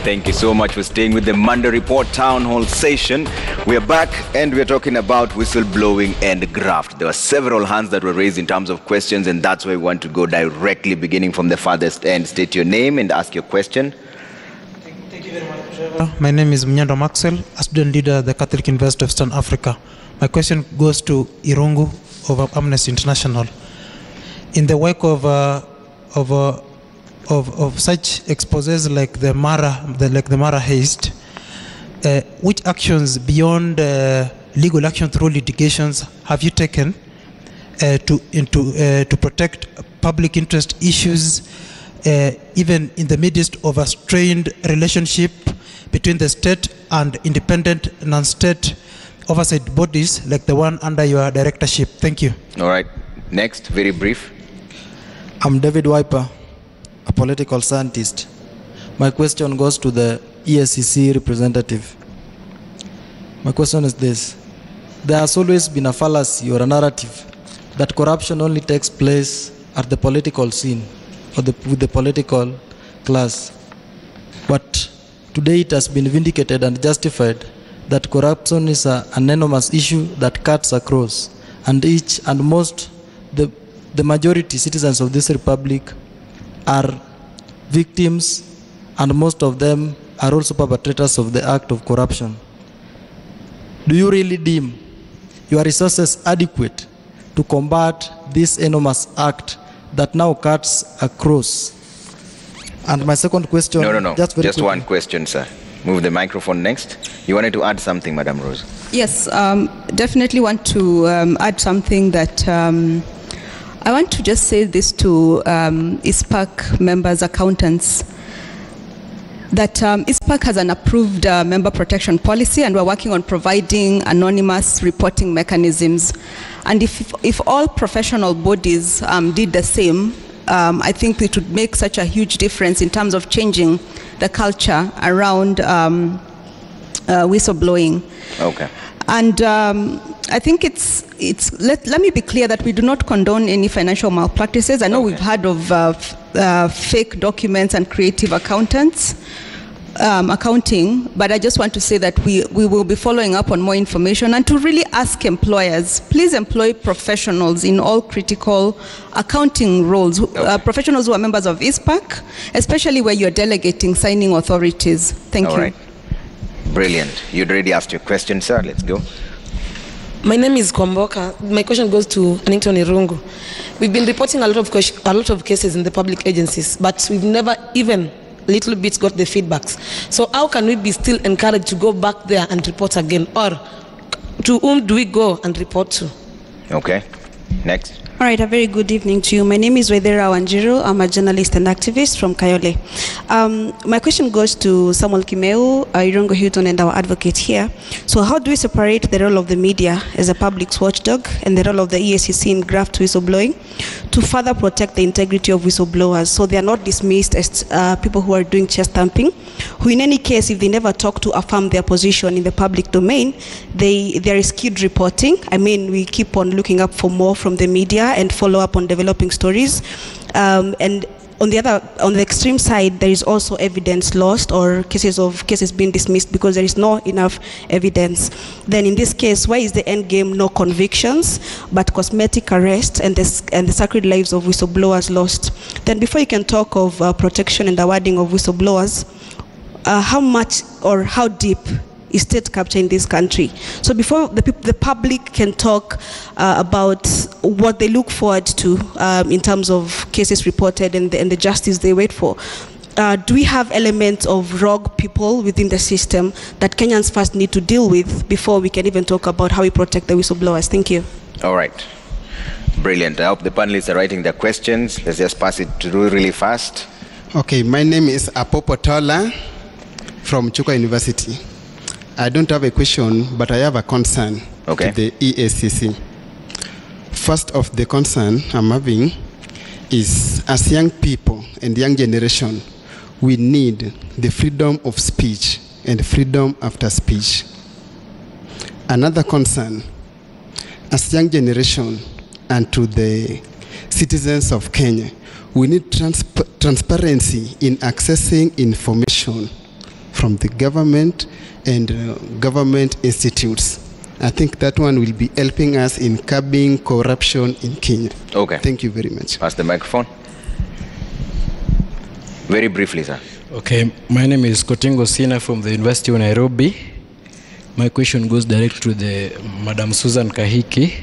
Thank you so much for staying with the Monday Report Town Hall session. We are back and we are talking about whistleblowing and graft. There were several hands that were raised in terms of questions, and that's where we want to go directly, beginning from the farthest end. State your name and ask your question. Thank you very much. My name is Mnyando Maxwell, a student leader at the Catholic University of Eastern Africa. My question goes to Irungu of Amnesty International. In the wake of such exposés like the Mara heist, which actions beyond legal action through litigations have you taken to protect public interest issues, even in the midst of a strained relationship between the state and independent non-state oversight bodies like the one under your directorship? Thank you. All right. Next, very brief. I'm David Wiper, a political scientist. My question goes to the EACC representative. My question is this. There has always been a fallacy or a narrative that corruption only takes place at the political scene or with the political class. But today it has been vindicated and justified that corruption is an enormous issue that cuts across, and the majority citizens of this republic are victims, and most of them are also perpetrators of the act of corruption. Do you really deem your resources adequate to combat this enormous act that now cuts across? And my second question... No. Just one question, sir. Move the microphone next. You wanted to add something, Madam Rose? Yes, definitely want to add something that... I want to just say this to ISPAC members, accountants, that ISPAC has an approved member protection policy, and we're working on providing anonymous reporting mechanisms. And if all professional bodies did the same, I think it would make such a huge difference in terms of changing the culture around whistleblowing. Okay. And I think let me be clear that we do not condone any financial malpractices. I know we've heard of fake documents and creative accounting, but I just want to say that we will be following up on more information, and to really ask employers, please employ professionals in all critical accounting roles, professionals who are members of ISPAC, especially where you're delegating signing authorities. Thank you. All right. Brilliant. You'd already asked your question, sir. Let's go. My name is Kwamboka. My question goes to Anington Irungu. We've been reporting a lot of cases in the public agencies, but we've never even little bit got the feedbacks. So how can we be still encouraged to go back there and report again? Or to whom do we go and report to? Okay. Next. All right, a very good evening to you. My name is Wedera Wanjiru. I'm a journalist and activist from Kayole. My question goes to Samuel Kimeu, Irungu Hilton, and our advocate here. So how do we separate the role of the media as a public watchdog and the role of the EACC in graft whistleblowing to further protect the integrity of whistleblowers so they are not dismissed as people who are doing chest thumping, who in any case, if they never talk to affirm their position in the public domain, there is skewed reporting. I mean, we keep on looking up for more from the media and follow up on developing stories. And on the extreme side, there is also evidence lost or cases being dismissed because there is not enough evidence. Then in this case, why is the end game no convictions but cosmetic arrests and the sacred lives of whistleblowers lost? Then before you can talk of protection and awarding of whistleblowers, how much or how deep is state capture in this country? So before the public can talk about what they look forward to in terms of cases reported and the justice they wait for, do we have elements of rogue people within the system that Kenyans first need to deal with before we can even talk about how we protect the whistleblowers? Thank you. All right. Brilliant. I hope the panelists are writing their questions. Let's just pass it through really fast. Okay, my name is Apopo Tola from Chuka University. I don't have a question, but I have a concern to the EACC. First of the concern I'm having is, as young people and young generation, we need the freedom of speech and freedom after speech. Another concern, as young generation and to the citizens of Kenya, we need transparency in accessing information. from the government and government institutes. I think that one will be helping us in curbing corruption in Kenya. Okay. Thank you very much. Pass the microphone. Very briefly, sir. Okay, my name is Kotingo Sina from the University of Nairobi. My question goes direct to the Madam Susan Kahiki.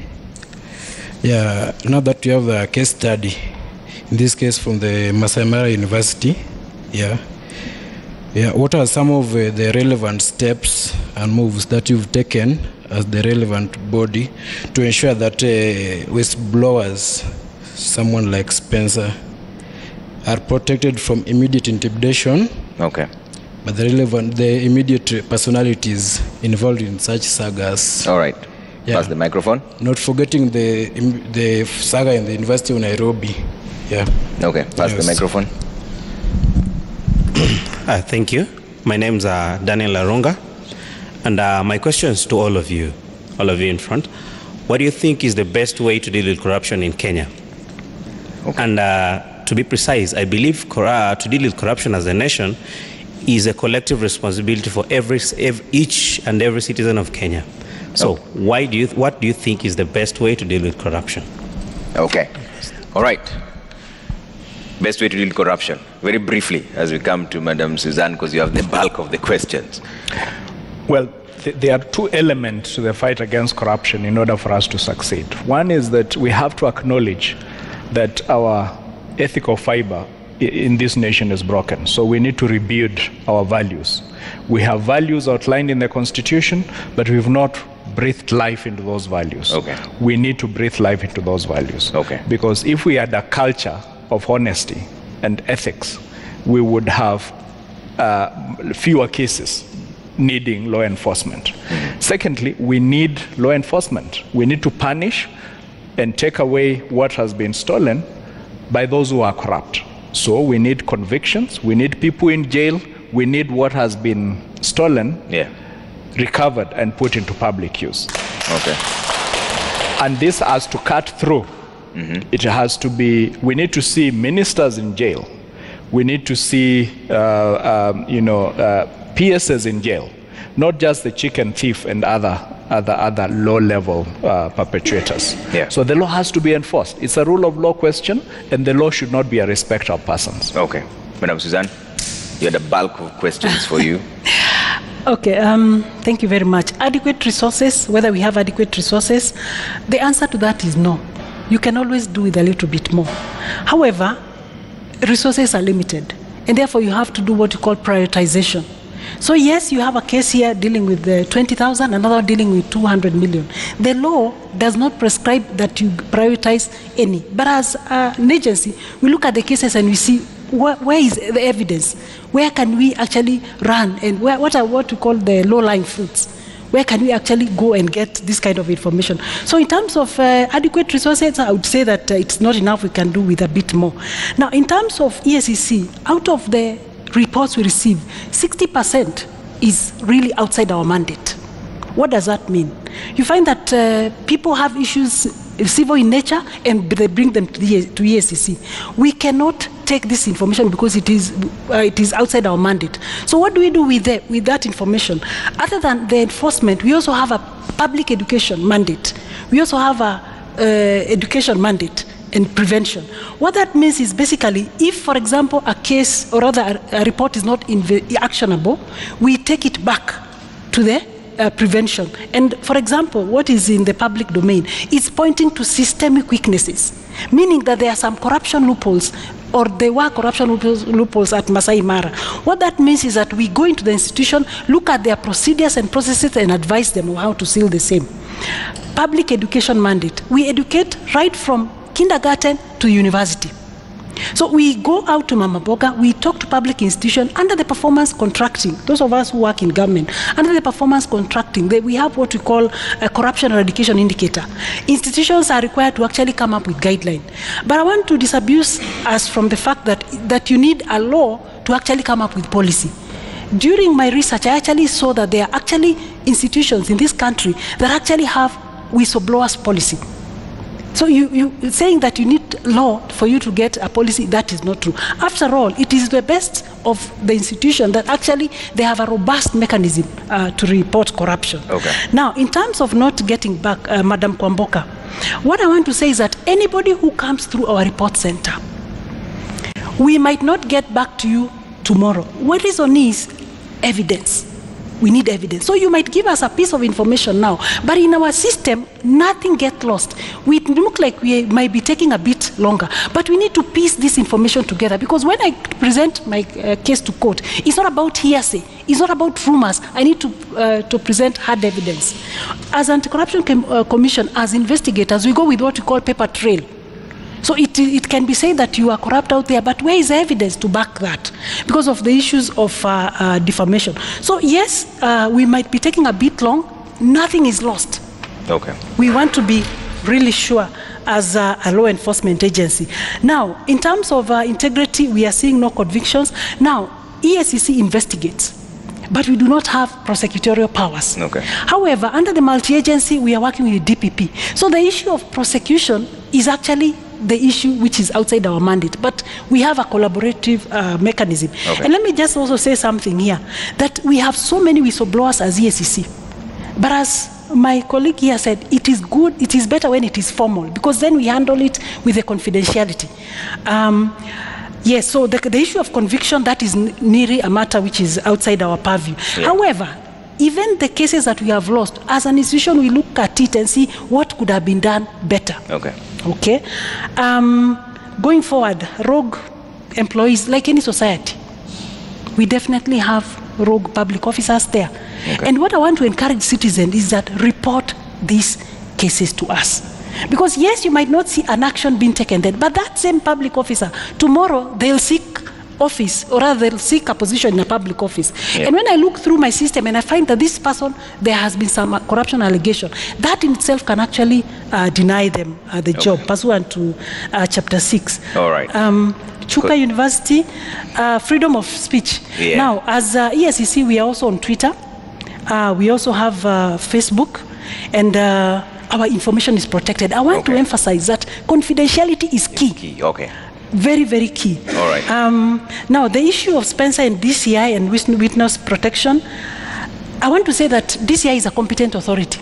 Yeah, now that you have a case study, in this case from the Masai Mara University, yeah, what are some of the relevant steps and moves that you've taken as the relevant body to ensure that whistleblowers, someone like Spencer, are protected from immediate intimidation? Okay. But the immediate personalities involved in such sagas. All right. Yeah. Pass the microphone. Not forgetting the saga in the University of Nairobi. Yeah. Okay. Pass the microphone. Thank you. My name's Daniel Arunga, and my question is to all of you in front. What do you think is the best way to deal with corruption in Kenya? Okay. And to be precise, I believe to deal with corruption as a nation is a collective responsibility for each and every citizen of Kenya. So what do you think is the best way to deal with corruption? Okay. All right. Best way to deal with corruption. Very briefly, as we come to Madam Suzanne, because you have the bulk of the questions. Well, there are two elements to the fight against corruption in order for us to succeed. One is that we have to acknowledge that our ethical fiber in this nation is broken. So we need to rebuild our values. We have values outlined in the Constitution, but we've not breathed life into those values. Okay. We need to breathe life into those values. Okay. Because if we had a culture of honesty and ethics, we would have fewer cases needing law enforcement. Mm-hmm. Secondly, we need law enforcement. We need to punish and take away what has been stolen by those who are corrupt. So we need convictions, we need people in jail, we need what has been stolen, recovered and put into public use. Okay. And this has to cut through. Mm-hmm. It has to be, we need to see ministers in jail. We need to see, PSs in jail, not just the chicken thief and other low-level perpetrators. Yeah. So the law has to be enforced. It's a rule of law question, and the law should not be a respect of persons. Okay. Madam Suzanne, you had a bulk of questions for you. Okay, thank you very much. Adequate resources, whether we have adequate resources, the answer to that is no. You can always do with a little bit more. However, resources are limited, and therefore you have to do what you call prioritization. So yes, you have a case here dealing with 20,000, another dealing with 200 million. The law does not prescribe that you prioritize any. But as an agency, we look at the cases and we see where is the evidence? Where can we actually run? And what are what we call the low-lying fruits? Where can we actually go and get this kind of information? So in terms of adequate resources, I would say that it's not enough. We can do with a bit more. Now, in terms of EACC, out of the reports we receive, 60% is really outside our mandate. What does that mean? You find that people have issues civil in nature and they bring them to EACC. We cannot take this information because it is outside our mandate. So what do we do with that information? Other than the enforcement, we also have a public education mandate. We also have a education mandate and prevention. What that means is basically, if, for example, a case or rather a report is not actionable, we take it back to the prevention. And for example, what is in the public domain is pointing to systemic weaknesses, meaning that there are some corruption loopholes, or there were corruption loopholes at Masai Mara. What that means is that we go into the institution, look at their procedures and processes and advise them on how to seal the same. Public education mandate. We educate right from kindergarten to university. So we go out to Mama Boga, we talk to public institutions under the performance contracting. Those of us who work in government, under the performance contracting, we have what we call a corruption eradication indicator. Institutions are required to actually come up with guidelines. But I want to disabuse us from the fact that you need a law to actually come up with policy. During my research, I actually saw that there are actually institutions in this country that actually have whistleblowers policy. So you're saying that you need law for you to get a policy, that is not true. After all, it is the best of the institution that actually they have a robust mechanism to report corruption. Okay. Now, in terms of not getting back, Madam Kwamboka, what I want to say is that anybody who comes through our report center, we might not get back to you tomorrow. What is on is evidence. We need evidence. So you might give us a piece of information now, but in our system, nothing gets lost. We look like we might be taking a bit longer, but we need to piece this information together, because when I present my case to court, it's not about hearsay. It's not about rumors. I need to present hard evidence. As Anti-Corruption Commission, as investigators, we go with what we call paper trail. So it can be said that you are corrupt out there, but where is the evidence to back that? Because of the issues of defamation. So yes, we might be taking a bit long. Nothing is lost. Okay. We want to be really sure as a law enforcement agency. Now, in terms of integrity, we are seeing no convictions. Now, EACC investigates, but we do not have prosecutorial powers. Okay. However, under the multi-agency, we are working with the DPP. So the issue of prosecution is actually the issue which is outside our mandate, but we have a collaborative mechanism. Okay. And let me just also say something here, that we have so many whistleblowers as EACC, but as my colleague here said, it is good, it is better when it is formal, because then we handle it with the confidentiality. Yes, so the issue of conviction, that is nearly a matter which is outside our purview. Yeah. However, even the cases that we have lost, as an institution, we look at it and see what could have been done better. Okay. Okay. Going forward, rogue employees, like any society, we definitely have rogue public officers there. Okay. And what I want to encourage citizens is that report these cases to us. Because yes, you might not see an action being taken then, but that same public officer, tomorrow they'll seek office, or rather they'll seek a position in a public office. Yeah. And when I look through my system and I find that this person, there has been some corruption allegation, that in itself can actually deny them the job, pursuant to Chapter 6. All right. Chuka University, freedom of speech. Yeah. Now, as EACC, we are also on Twitter. We also have Facebook, and our information is protected. I want to emphasize that confidentiality is key. Okay. Very, very key. All right. Now, the issue of Spencer and DCI and witness protection, I want to say that DCI is a competent authority.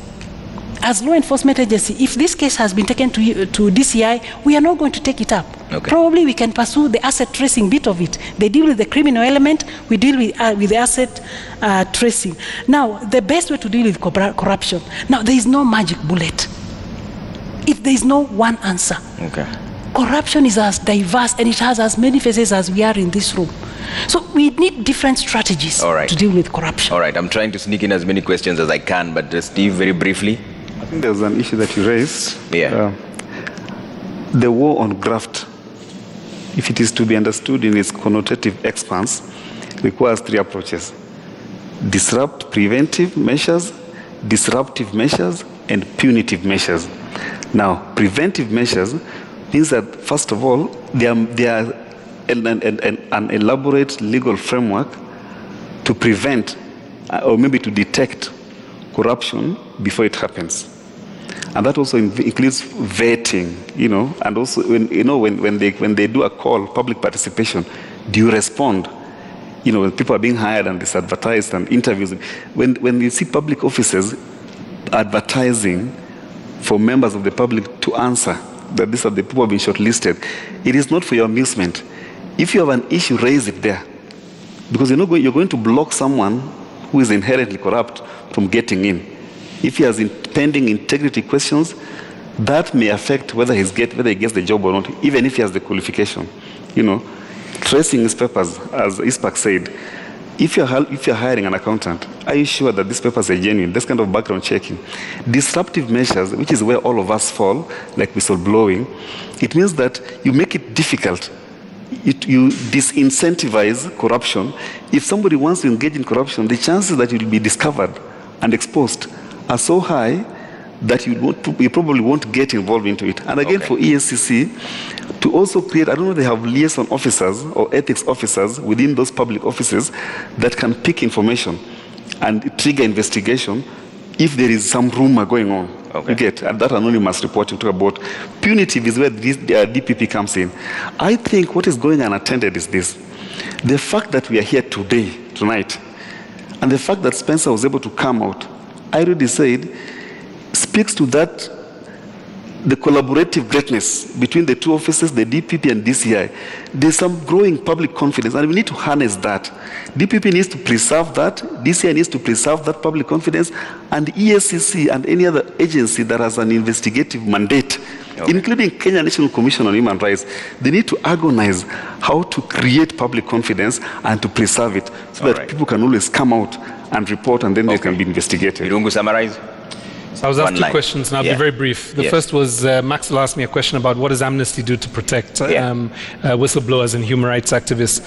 As law enforcement agency, if this case has been taken to DCI, we are not going to take it up. Okay. Probably we can pursue the asset tracing bit of it. They deal with the criminal element, we deal with the asset tracing. Now, the best way to deal with corruption, now there is no magic bullet. There is no one answer. Okay. Corruption is as diverse and it has as many faces as we are in this room. So we need different strategies to deal with corruption. All right, I'm trying to sneak in as many questions as I can, but Steve, very briefly. I think there's an issue that you raised. Yeah. The war on graft, if it is to be understood in its connotative expanse, requires three approaches: preventive measures, disruptive measures, and punitive measures. Now, preventive measures means that, first of all, there are an elaborate legal framework to prevent or maybe to detect corruption before it happens. And that also includes vetting, and also when they do a call, public participation, do you respond? When people are being hired and it's advertised and interviews, when you see public officers advertising for members of the public to answer that these are the people who have been shortlisted, it is not for your amusement. If you have an issue, raise it there. Because you're going to block someone who is inherently corrupt from getting in. If he has pending integrity questions, that may affect whether he gets the job or not, even if he has the qualification. Tracing his papers, as ISPAC said. If you're hiring an accountant, are you sure that these papers are genuine? This kind of background checking. Disruptive measures, which is where all of us fall, like whistleblowing, it means that you make it difficult. You disincentivize corruption. If somebody wants to engage in corruption, the chances that you'll be discovered and exposed are so high that you probably won't get involved into it. And again, for EACC, to also create, I don't know if they have liaison officers or ethics officers within those public offices that can pick information and trigger investigation if there is some rumor going on. You get, and that anonymous reporting talk about. Punitive is where this DPP comes in. I think what is going unattended is this. The fact that we are here tonight, and the fact that Spencer was able to come out, I already said, speaks to that, the collaborative greatness between the two offices, the DPP and DCI. There's some growing public confidence, and we need to harness that. DPP needs to preserve that, DCI needs to preserve that public confidence, and EACC and any other agency that has an investigative mandate, including Kenya National Commission on Human Rights, they need to agonize how to create public confidence and to preserve it so that people can always come out and report, and then they can be investigated. Irungu, summarize. So I was asked two questions, and I'll be very brief. The first was Maxwell asked me a question about what does Amnesty do to protect whistleblowers and human rights activists.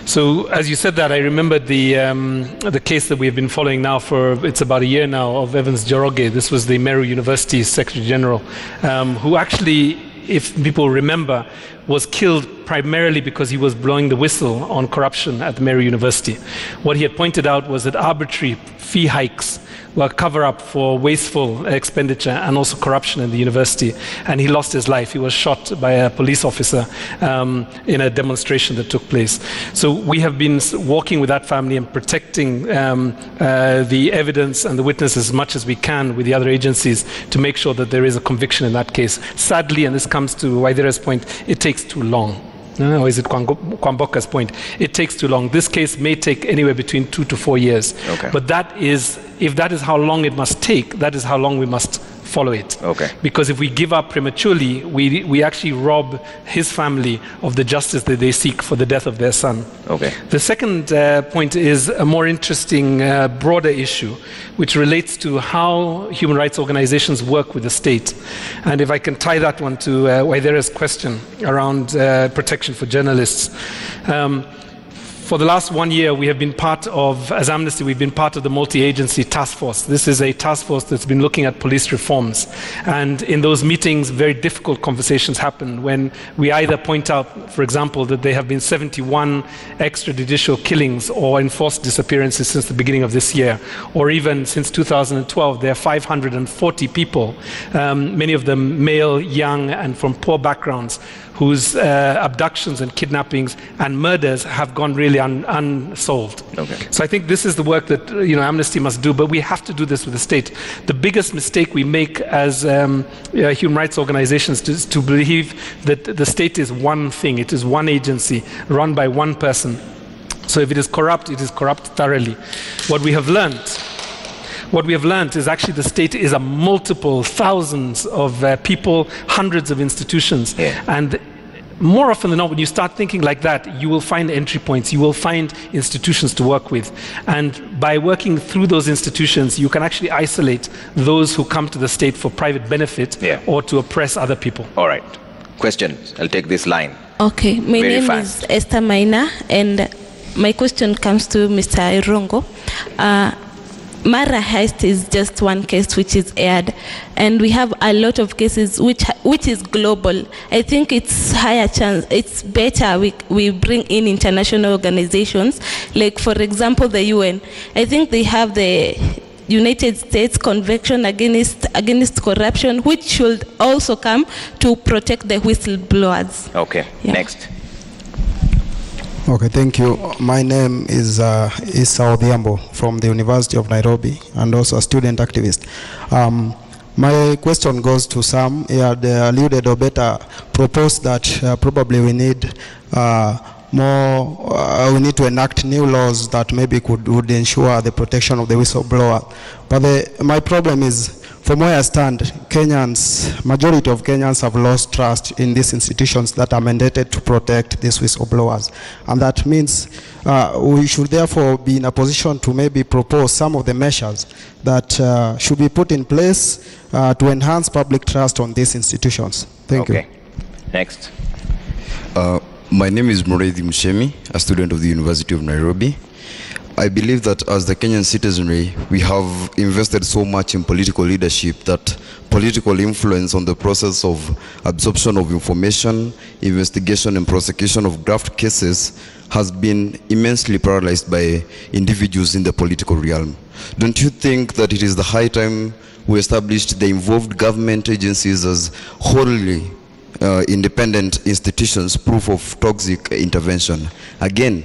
So as you said that, I remembered the case that we've been following now for, it's about a year now, of Evans Njoroge. This was the Meru University Secretary General, who actually, if people remember, was killed primarily because he was blowing the whistle on corruption at the Meru University. What he had pointed out was that arbitrary fee hikes were cover-up for wasteful expenditure and also corruption in the university, and he lost his life. He was shot by a police officer in a demonstration that took place. So we have been walking with that family and protecting the evidence and the witnesses as much as we can with the other agencies to make sure that there is a conviction in that case. Sadly, and this comes to Waithera's point, it takes too long. Or is it Kwamboka's point? It takes too long. This case may take anywhere between 2 to 4 years. But that is, if that is how long it must take, that is how long we must follow it. Because if we give up prematurely, we actually rob his family of the justice that they seek for the death of their son. The second point is a more interesting, broader issue, which relates to how human rights organizations work with the state. And if I can tie that one to Waithera's question around protection for journalists. For the last 1 year, we have been part of, as Amnesty, we've been part of the multi-agency task force. This is a task force that's been looking at police reforms. And in those meetings, very difficult conversations happen when we either point out, for example, that there have been 71 extrajudicial killings or enforced disappearances since the beginning of this year, or even since 2012, there are 540 people, many of them male, young, and from poor backgrounds, whose abductions and kidnappings and murders have gone really unsolved. So I think this is the work that Amnesty must do, but we have to do this with the state. The biggest mistake we make as human rights organizations is to believe that the state is one thing, it is one agency run by one person. So if it is corrupt thoroughly. What we have learned is actually the state is a multiple thousands of people, hundreds of institutions. And more often than not, when you start thinking like that, you will find entry points, you will find institutions to work with. And by working through those institutions, you can actually isolate those who come to the state for private benefit or to oppress other people. All right. Questions? I'll take this line. Okay. My name is Esther Maina, and my question comes to Mr. Irungu. Mara heist is just one case which is aired, and we have a lot of cases which is global. I think it's higher chance, it's better we bring in international organizations, like for example the UN. I think they have the United States Convention against corruption, which should also come to protect the whistleblowers. Next. Okay, thank you. My name is Issa Odhiambo from the University of Nairobi, and also a student activist. My question goes to Sam. He had alluded or better proposed that probably we need we need to enact new laws that maybe would ensure the protection of the whistleblower. But my problem is, from where I stand, majority of Kenyans have lost trust in these institutions that are mandated to protect these whistleblowers. And that means we should therefore be in a position to maybe propose some of the measures that should be put in place to enhance public trust on these institutions. Thank you. Next. My name is Mureithi Mushemi, a student of the University of Nairobi. I believe that as the Kenyan citizenry, we have invested so much in political leadership that political influence on the process of absorption of information, investigation and prosecution of graft cases has been immensely paralyzed by individuals in the political realm. Don't you think that it is the high time we established the involved government agencies as wholly independent institutions proof of toxic intervention. Again,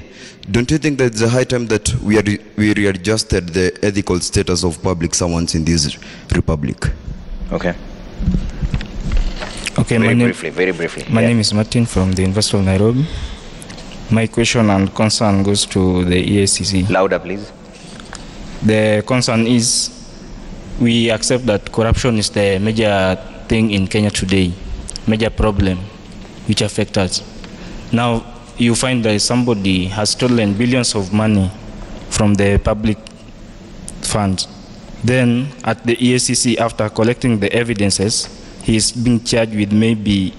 don't you think that it's a high time that we readjusted the ethical status of public servants in this republic? Okay. Okay, very briefly. My name is Martin from the University of Nairobi. My question and concern goes to the EACC. Louder, please. The concern is we accept that corruption is the major thing in Kenya today, major problem which affects us. Now, you find that somebody has stolen billions of money from the public funds. Then, at the EACC, after collecting the evidences, he is being charged with maybe,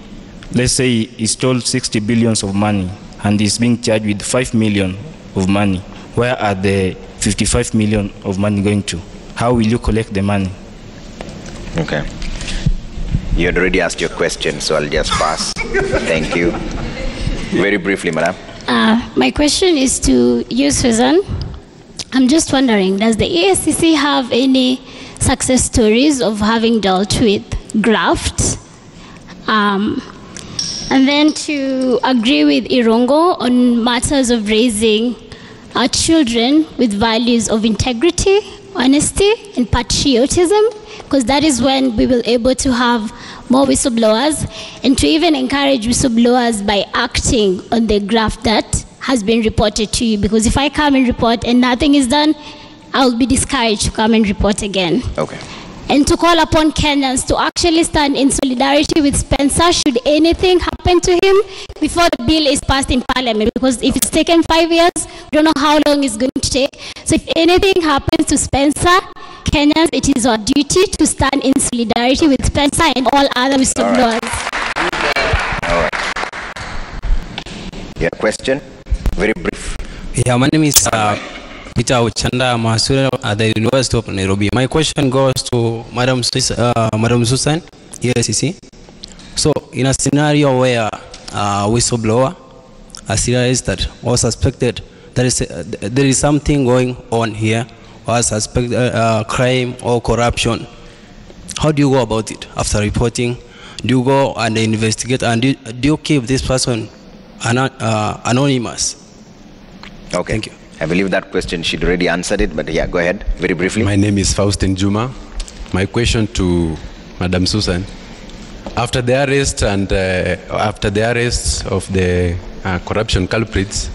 let's say he stole 60 billions of money and is being charged with 5 million of money. Where are the 55 million of money going to? How will you collect the money? Okay. You had already asked your question, so I'll just pass. Thank you. Very briefly, madam. My question is to you, Susan. I'm just wondering, does the EACC have any success stories of having dealt with graft? And then to agree with Irongo on matters of raising our children with values of integrity, honesty, and patriotism, because that is when we will be able to have more whistleblowers, and to even encourage whistleblowers by acting on the graft that has been reported to you. Because if I come and report and nothing is done, I'll be discouraged to come and report again. Okay. And to call upon Kenyans to actually stand in solidarity with Spencer should anything happen to him before the bill is passed in Parliament. Because if it's taken 5 years, we don't know how long it's going to take. So if anything happens to Spencer, Kenyans, it is our duty to stand in solidarity with Spencer and all other whistleblowers. All right. Yeah, question? Very brief. Yeah, my name is Peter Uchanda. I'm a student at the University of Nairobi. My question goes to Madam Susan, EACC. So, in a scenario where a whistleblower has realized that or suspected there is something going on here, or suspect crime or corruption, how do you go about it after reporting? Do you go and investigate, and do you keep this person anonymous? Okay. Thank you. I believe that question she'd already answered it, but yeah, go ahead, very briefly. My name is Faustin Juma. My question to Madam Susan: after the arrest and after the arrest of the corruption culprits,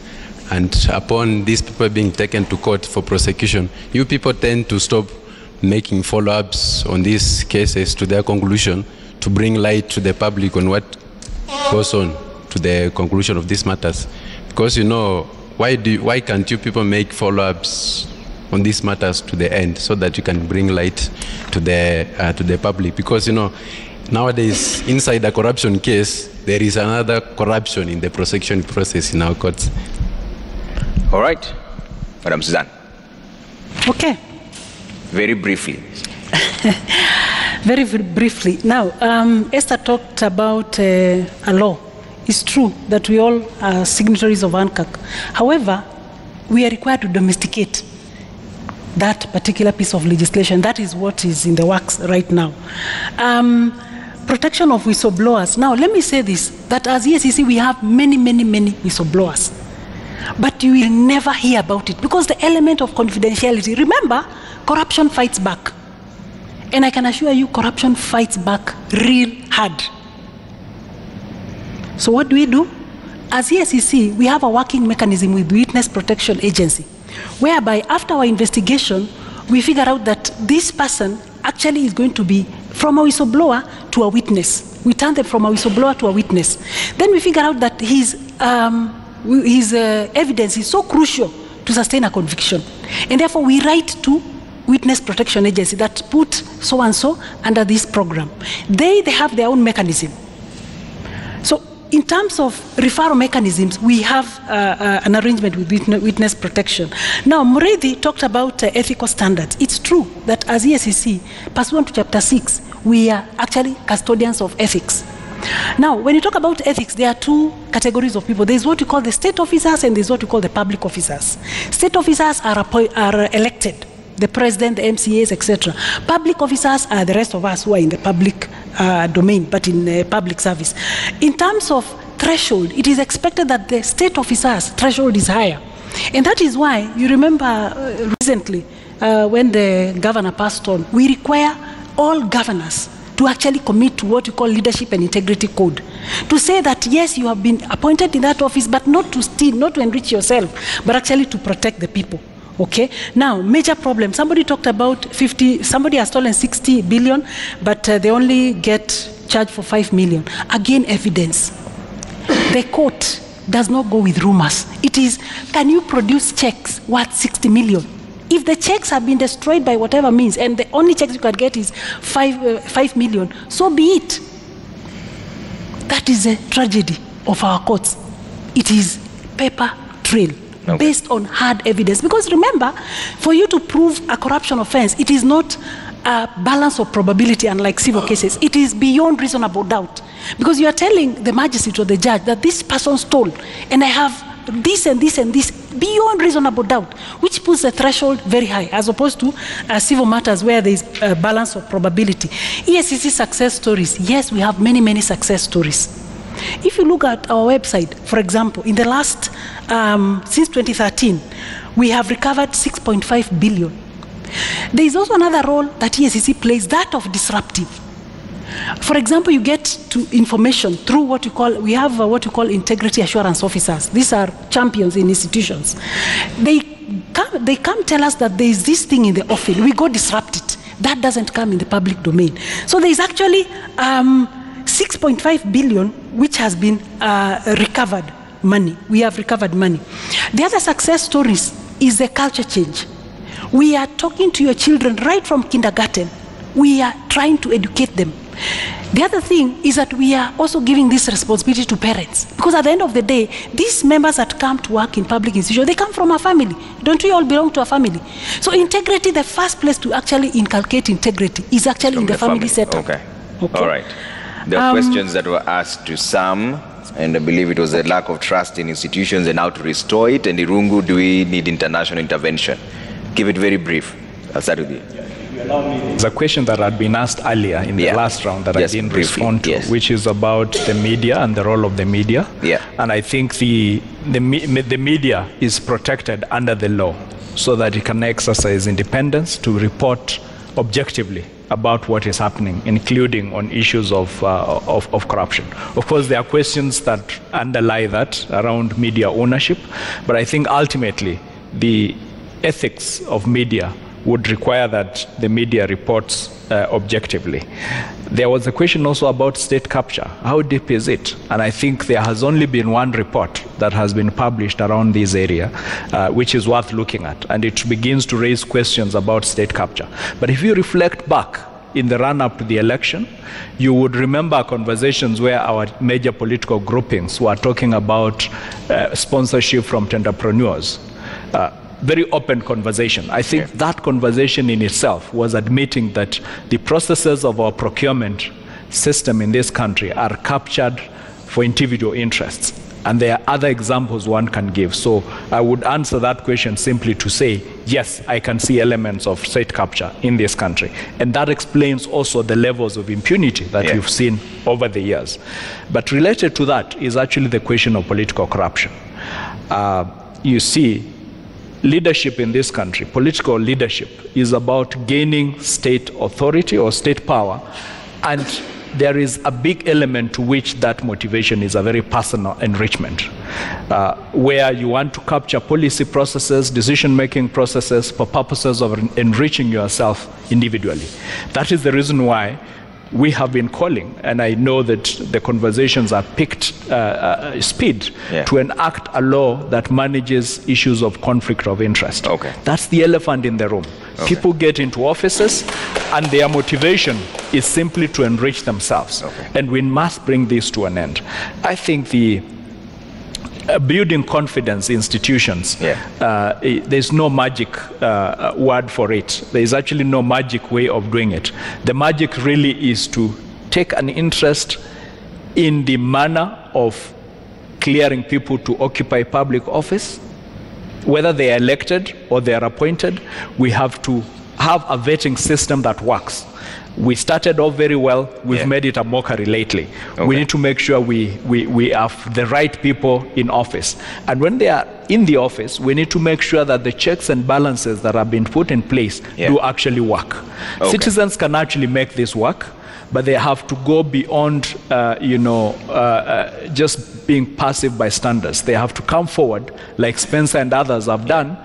and upon these people being taken to court for prosecution, you people tend to stop making follow-ups on these cases to their conclusion, to bring light to the public on what goes on to the conclusion of these matters. Because, you know, why can't you people make follow-ups on these matters to the end, so that you can bring light to the public? Because, you know, nowadays, inside a corruption case, there is another corruption in the prosecution process in our courts. All right. Madam Suzanne. Okay. Very briefly. Very briefly. Now, Esther talked about a law. It's true that we all are signatories of ANCAC. However, we are required to domesticate that particular piece of legislation. That is what is in the works right now. Protection of whistleblowers. Now, let me say this, that as EACC, we have many whistleblowers. But you will never hear about it because the element of confidentiality. Remember, corruption fights back. And I can assure you, corruption fights back real hard. So what do? As EACC, we have a working mechanism with the Witness Protection Agency, whereby after our investigation, we figure out that this person actually is going to be from a whistleblower to a witness. We turn them from a whistleblower to a witness. Then we figure out that his evidence is so crucial to sustain a conviction. And therefore, we write to Witness Protection Agency that put so-and-so under this program. They have their own mechanism. So in terms of referral mechanisms, we have an arrangement with witness protection. Now, Muredi talked about ethical standards. It's true that as EACC, pursuant to Chapter 6, we are actually custodians of ethics. Now, when you talk about ethics, there are two categories of people. There's what we call the state officers, and there's what we call the public officers. State officers are elected, the president, the MCAs, etc. Public officers are the rest of us who are in the public domain, but in public service. In terms of threshold, it is expected that the state officers' threshold is higher. And that is why, you remember recently when the governor passed on, we require all governors to actually commit to what we call leadership and integrity code. To say that, yes, you have been appointed in that office, but not to steal, not to enrich yourself, but actually to protect the people. Okay? Now, major problem. Somebody talked about somebody has stolen 60 billion, but they only get charged for 5 million. Again, evidence. The court does not go with rumors. It is, can you produce checks worth 60 million? If the checks have been destroyed by whatever means, and the only checks you can get is 5 million, so be it. That is a tragedy of our courts. It is paper trail, based on hard evidence. Because remember, for you to prove a corruption offense, it is not a balance of probability, unlike civil cases. It is beyond reasonable doubt. Because you are telling the magistrate or the judge that this person stole, and I have this and this and this, beyond reasonable doubt, which puts the threshold very high, as opposed to civil matters where there is a balance of probability. EACC success stories, yes, we have many, many success stories. If you look at our website, for example, in the last, since 2013, we have recovered 6.5 billion. There is also another role that EACC plays, that of disruptive. For example, you get to information through what you call, we have what you call integrity assurance officers. These are champions in institutions. They come tell us that there is this thing in the offing. We go disrupt it. That doesn't come in the public domain. So there is actually 6.5 billion which has been recovered money. We have recovered money. The other success stories is the culture change. We are talking to your children right from kindergarten. We are trying to educate them. The other thing is that we are also giving this responsibility to parents. Because at the end of the day, these members that come to work in public institutions, they come from a family. Don't we all belong to a family? So integrity, the first place to actually inculcate integrity is actually in the family setup. Okay. All right. There are questions that were asked to some, and I believe it was a lack of trust in institutions and how to restore it. And Irungu, do we need international intervention? Give it very brief. I'll start with you. There's a question that had been asked earlier in the last round that I didn't respond to, which is about the media and the role of the media. And I think the media is protected under the law so that it can exercise independence to report objectively about what is happening, including on issues of corruption. Of course, there are questions that underlie that around media ownership, but I think ultimately the ethics of media would require that the media reports objectively. There was a question also about state capture. How deep is it? And I think there has only been one report that has been published around this area, which is worth looking at. And it begins to raise questions about state capture. But if you reflect back in the run-up to the election, you would remember conversations where our major political groupings were talking about sponsorship from entrepreneurs. Very open conversation. I think that conversation in itself was admitting that the processes of our procurement system in this country are captured for individual interests. And there are other examples one can give. So I would answer that question simply to say, yes, I can see elements of state capture in this country. And that explains also the levels of impunity that we've seen over the years. But related to that is actually the question of political corruption. You see, leadership in this country, political leadership, is about gaining state authority or state power, and there is a big element to which that motivation is a very personal enrichment, where you want to capture policy processes, decision-making processes for purposes of enriching yourself individually. That is the reason why we have been calling, and I know that the conversations are picked speed to enact a law that manages issues of conflict of interest. That's the elephant in the room. People get into offices and their motivation is simply to enrich themselves. And we must bring this to an end. I think the building confidence in institutions, there's no magic word for it. There's actually no magic way of doing it. The magic really is to take an interest in the manner of clearing people to occupy public office. Whether they are elected or they are appointed, we have to have a vetting system that works. We started off very well. We've made it a mockery lately. We need to make sure we have the right people in office. And when they are in the office, we need to make sure that the checks and balances that have been put in place do actually work. Citizens can actually make this work, but they have to go beyond, just being passive bystanders. They have to come forward, like Spencer and others have done,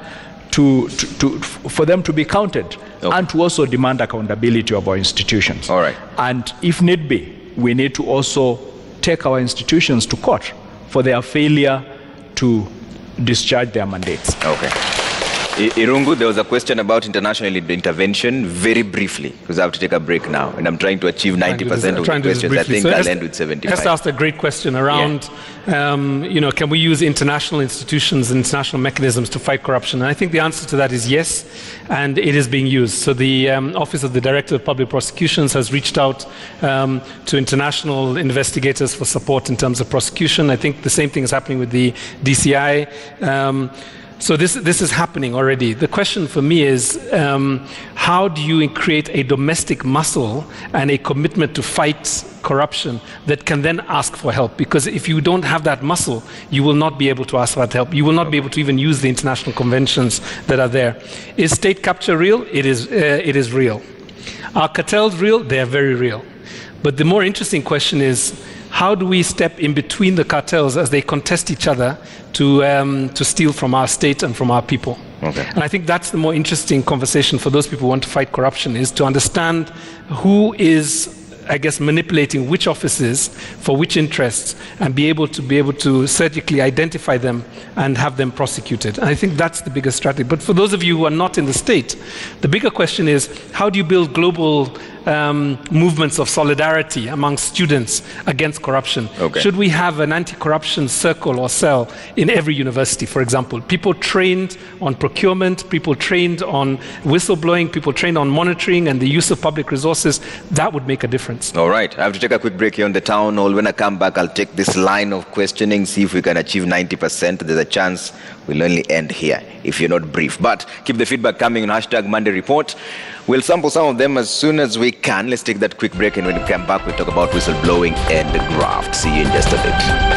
for them to be counted and to also demand accountability of our institutions. All right. And if need be, we need to also take our institutions to court for their failure to discharge their mandates. Okay. Irungu, there was a question about international intervention, very briefly, because I have to take a break now, and I'm trying to achieve 90% of the questions. I think I'll end with 75. Esther asked a great question around, can we use international institutions and international mechanisms to fight corruption? And I think the answer to that is yes, and it is being used. So the Office of the Director of Public Prosecutions has reached out to international investigators for support in terms of prosecution. I think the same thing is happening with the DCI. So this is happening already. The question for me is, how do you create a domestic muscle and a commitment to fight corruption that can then ask for help? Because if you don't have that muscle, you will not be able to ask for that help. You will not be able to even use the international conventions that are there. Is state capture real? It is real. Are cartels real? They are very real. But the more interesting question is, how do we step in between the cartels as they contest each other to steal from our state and from our people? Okay. And I think that's the more interesting conversation for those people who want to fight corruption, is to understand who is, I guess, manipulating which offices for which interests, and be able to surgically identify them and have them prosecuted. And I think that's the biggest strategy. But for those of you who are not in the state, the bigger question is, how do you build global movements of solidarity among students against corruption? Okay. Should we have an anti-corruption circle or cell in every university, for example? People trained on procurement, people trained on whistleblowing, people trained on monitoring and the use of public resources. That would make a difference. All right. I have to take a quick break here on the town hall. When I come back, I'll take this line of questioning, see if we can achieve 90%. There's a chance we'll only end here if you're not brief. But keep the feedback coming on #MondayReport. We'll sample some of them as soon as we can. Let's take that quick break, and when we come back, we'll talk about whistleblowing and graft. See you in just a bit.